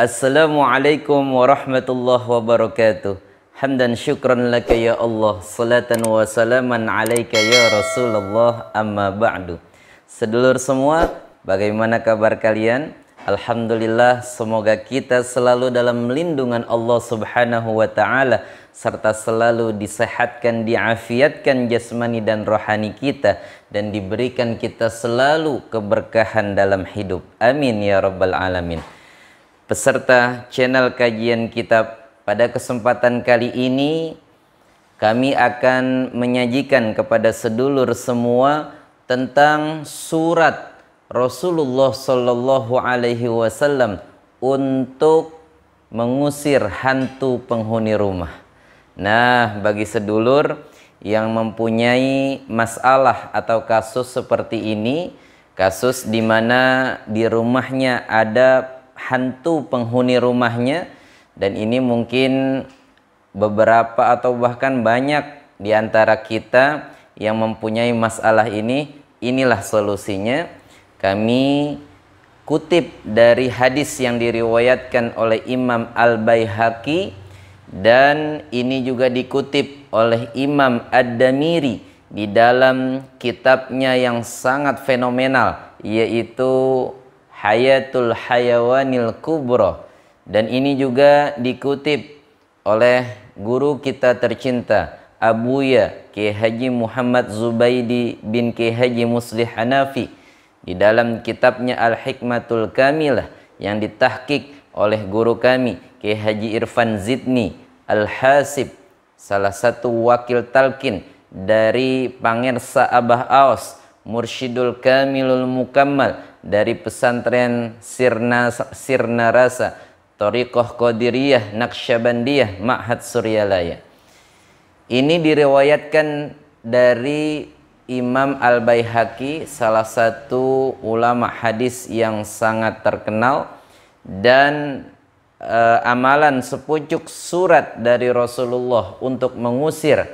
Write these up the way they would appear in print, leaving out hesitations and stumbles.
Assalamualaikum warahmatullahi wabarakatuh. Hamdan syukran laka ya Allah, salatan wa salaman alaika ya Rasulullah, amma ba'du. Sedulur semua, bagaimana kabar kalian? Alhamdulillah, semoga kita selalu dalam lindungan Allah Subhanahu wa taala serta selalu disehatkan, diafiatkan jasmani dan rohani kita, dan diberikan kita selalu keberkahan dalam hidup. Amin ya rabbal alamin. Peserta channel kajian kitab, pada kesempatan kali ini kami akan menyajikan kepada sedulur semua tentang surat Rasulullah Shallallahu Alaihi Wasallam untuk mengusir hantu penghuni rumah. Nah, bagi sedulur yang mempunyai masalah atau kasus seperti ini, kasus di mana di rumahnya ada hantu penghuni rumahnya, dan ini mungkin beberapa atau bahkan banyak di antara kita yang mempunyai masalah ini, inilah solusinya. Kami kutip dari hadis yang diriwayatkan oleh Imam Al-Baihaqi, dan ini juga dikutip oleh Imam Ad-Damiri di dalam kitabnya yang sangat fenomenal, yaitu Hayatul Hayawanil Kubra, dan ini juga dikutip oleh guru kita tercinta Abuya Kiai Haji Muhammad Zubaidi bin Kiai Haji Muslih Hanafi di dalam kitabnya Al-Hikmatul Kamilah yang ditahqiq oleh guru kami Kiai Haji Irfan Zidni Al-Hasib, salah satu wakil talqin dari Pangersa Abah Aos, Mursyidul Kamilul Mukammal dari pesantren Sirna Rasa Thariqah Qadiriyah Naqsyabandiyah Ma'had Suryalaya. Ini diriwayatkan dari Imam Al-Baihaqi, salah satu ulama hadis yang sangat terkenal, dan amalan sepucuk surat dari Rasulullah untuk mengusir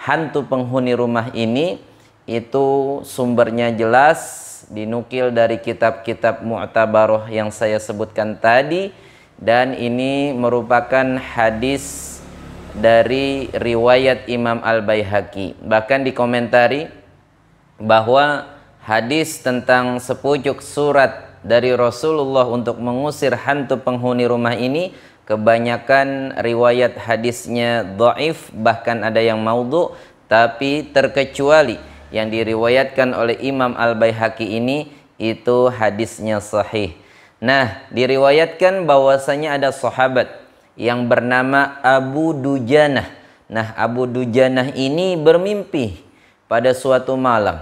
hantu penghuni rumah ini, itu sumbernya jelas dinukil dari kitab-kitab mu'tabaroh yang saya sebutkan tadi, dan ini merupakan hadis dari riwayat Imam Al-Baihaqi. Bahkan dikomentari bahwa hadis tentang sepucuk surat dari Rasulullah untuk mengusir hantu penghuni rumah ini, kebanyakan riwayat hadisnya dhaif, bahkan ada yang maudhu, tapi terkecuali yang diriwayatkan oleh Imam Al-Baihaqi ini itu hadisnya sahih. Nah, diriwayatkan bahwasanya ada sahabat yang bernama Abu Dujanah. Nah, Abu Dujanah ini bermimpi pada suatu malam.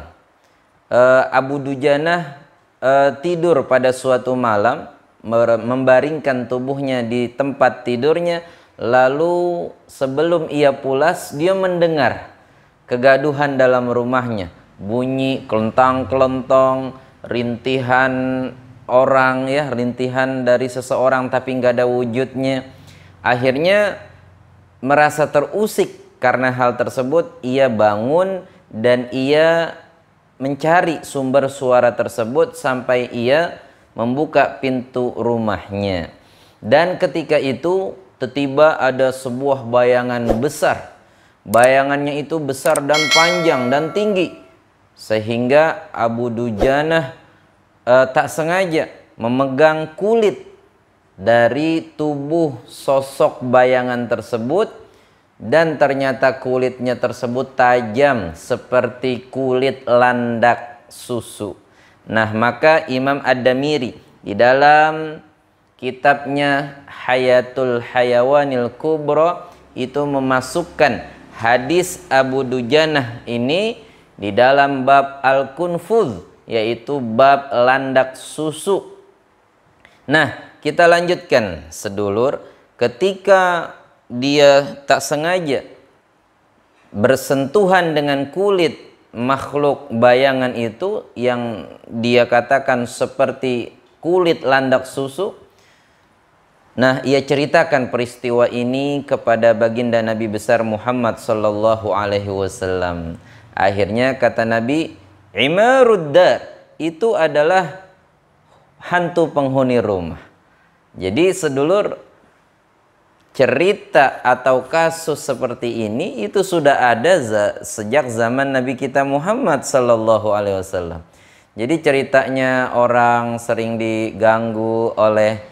Abu Dujanah tidur pada suatu malam, membaringkan tubuhnya di tempat tidurnya, lalu sebelum ia pulas dia mendengar kegaduhan dalam rumahnya, bunyi kelentang-kelentong, rintihan orang ya, rintihan dari seseorang tapi nggak ada wujudnya. Akhirnya merasa terusik karena hal tersebut, ia bangun dan ia mencari sumber suara tersebut sampai ia membuka pintu rumahnya. Dan ketika itu tiba-tiba ada sebuah bayangan besar. Bayangannya itu besar dan panjang dan tinggi, sehingga Abu Dujanah tak sengaja memegang kulit dari tubuh sosok bayangan tersebut, dan ternyata kulitnya tersebut tajam seperti kulit landak susu. Nah, maka Imam Ad-Damiri di dalam kitabnya Hayatul Hayawanil Kubra itu memasukkan hadis Abu Dujanah ini di dalam bab Al-Kunfuz, yaitu bab landak susu. Nah, kita lanjutkan sedulur. Ketika dia tak sengaja bersentuhan dengan kulit makhluk bayangan itu yang dia katakan seperti kulit landak susu, nah, ia ceritakan peristiwa ini kepada baginda Nabi besar Muhammad sallallahu alaihi wasallam. Akhirnya kata Nabi, Imaruddar itu adalah hantu penghuni rumah. Jadi sedulur, cerita atau kasus seperti ini itu sudah ada sejak zaman Nabi kita Muhammad sallallahu alaihi wasallam. Jadi ceritanya orang sering diganggu oleh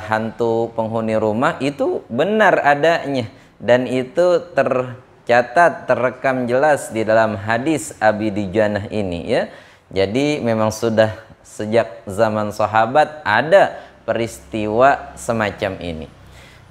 hantu penghuni rumah itu benar adanya, dan itu tercatat, terekam jelas di dalam hadis Abi Dujanah ini ya. Jadi memang sudah sejak zaman sahabat ada peristiwa semacam ini.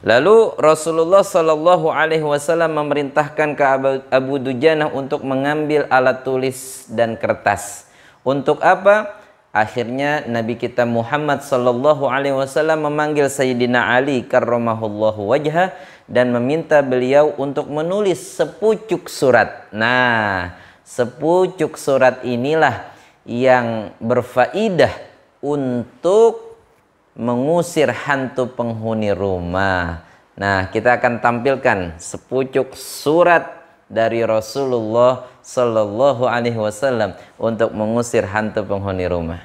Lalu Rasulullah Shallallahu Alaihi Wasallam memerintahkan ke Abu Dujanah untuk mengambil alat tulis dan kertas. Untuk apa? Akhirnya Nabi kita Muhammad Shallallahu Alaihi Wasallam memanggil Sayyidina Ali karramahullahu wajhah dan meminta beliau untuk menulis sepucuk surat. Nah, sepucuk surat inilah yang berfaidah untuk mengusir hantu penghuni rumah. Nah, kita akan tampilkan sepucuk surat dari Rasulullah Sallallahu Alaihi Wasallam untuk mengusir hantu penghuni rumah.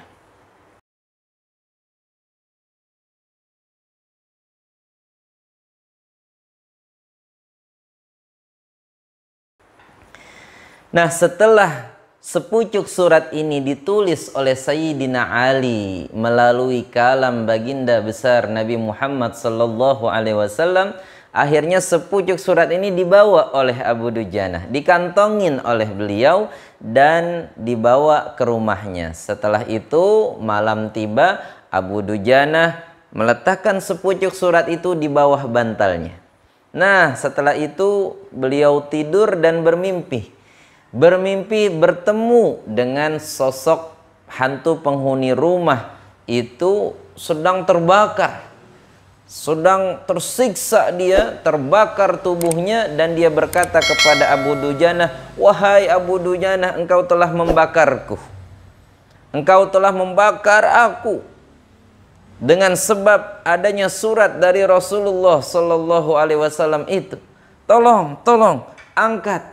Nah, setelah sepucuk surat ini ditulis oleh Sayyidina Ali melalui kalam baginda besar Nabi Muhammad sallallahu alaihi wasallam, akhirnya sepucuk surat ini dibawa oleh Abu Dujanah, dikantongin oleh beliau dan dibawa ke rumahnya. Setelah itu malam tiba, Abu Dujanah meletakkan sepucuk surat itu di bawah bantalnya. Nah, setelah itu beliau tidur dan bermimpi bertemu dengan sosok hantu penghuni rumah itu sedang terbakar, sedang tersiksa, dia terbakar tubuhnya, dan dia berkata kepada Abu Dujanah, "Wahai Abu Dujanah, engkau telah membakarku, engkau telah membakar aku dengan sebab adanya surat dari Rasulullah Sallallahu Alaihi Wasallam itu. Tolong angkat,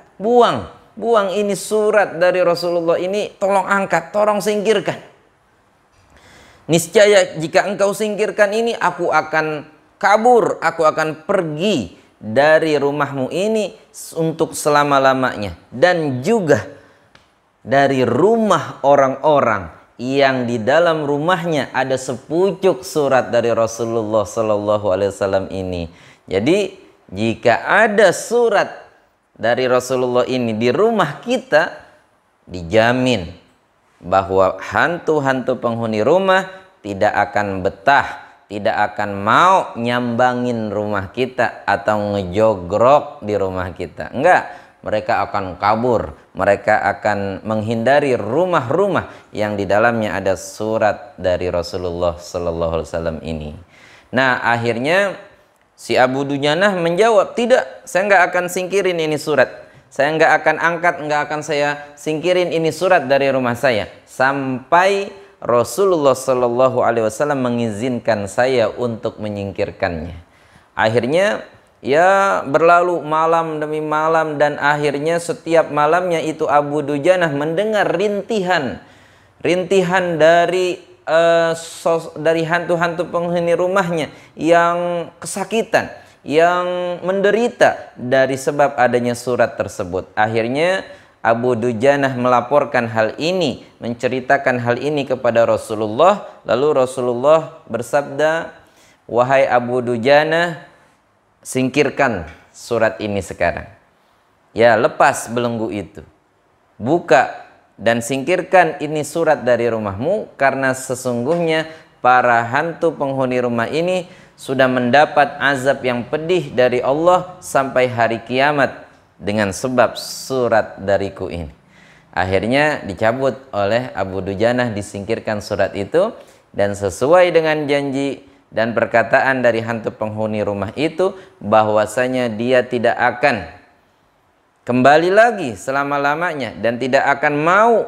buang ini surat dari Rasulullah ini, tolong angkat, tolong singkirkan. Niscaya jika engkau singkirkan ini, aku akan kabur, aku akan pergi dari rumahmu ini untuk selama-lamanya, dan juga dari rumah orang-orang yang di dalam rumahnya ada sepucuk surat dari Rasulullah Sallallahu Alaihi Wasallam ini." Jadi jika ada surat dari Rasulullah ini di rumah kita, dijamin bahwa hantu-hantu penghuni rumah tidak akan betah, tidak akan mau nyambangin rumah kita atau ngejogrok di rumah kita. Enggak, mereka akan kabur, mereka akan menghindari rumah-rumah yang di dalamnya ada surat dari Rasulullah Sallallahu Alaihi Wasallam ini. Nah, akhirnya si Abu Dujanah menjawab, "Tidak, saya nggak akan singkirin ini surat. Saya nggak akan angkat, nggak akan saya singkirin ini surat dari rumah saya sampai Rasulullah Shallallahu Alaihi Wasallam mengizinkan saya untuk menyingkirkannya." Akhirnya ya berlalu malam demi malam, dan akhirnya setiap malamnya itu Abu Dujanah mendengar rintihan dari hantu-hantu penghuni rumahnya yang kesakitan, yang menderita dari sebab adanya surat tersebut. Akhirnya Abu Dujanah melaporkan hal ini, menceritakan hal ini kepada Rasulullah. Lalu Rasulullah bersabda, "Wahai Abu Dujanah, singkirkan surat ini sekarang. Ya, lepas belenggu itu, buka dan singkirkan ini surat dari rumahmu, karena sesungguhnya para hantu penghuni rumah ini sudah mendapat azab yang pedih dari Allah sampai hari kiamat dengan sebab surat dariku ini." Akhirnya dicabut oleh Abu Dujanah, disingkirkan surat itu, dan sesuai dengan janji dan perkataan dari hantu penghuni rumah itu, bahwasanya dia tidak akan kembali lagi selama-lamanya dan tidak akan mau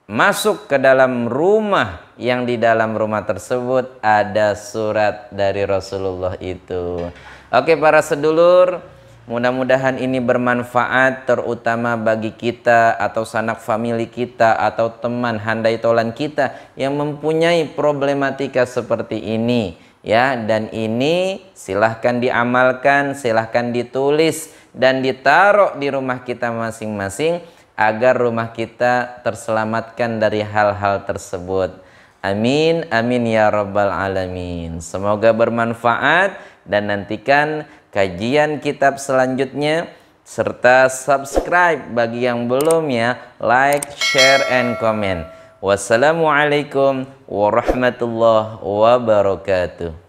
masuk ke dalam rumah yang di dalam rumah tersebut ada surat dari Rasulullah itu. Oke para sedulur, mudah-mudahan ini bermanfaat, terutama bagi kita atau sanak famili kita atau teman handai tolan kita yang mempunyai problematika seperti ini, ya, dan ini silahkan diamalkan, silahkan ditulis dan ditaruh di rumah kita masing-masing agar rumah kita terselamatkan dari hal-hal tersebut. Amin, amin ya rabbal alamin. Semoga bermanfaat dan nantikan kajian kitab selanjutnya serta subscribe bagi yang belum ya, like, share, and comment. Wassalamualaikum warahmatullahi wabarakatuh.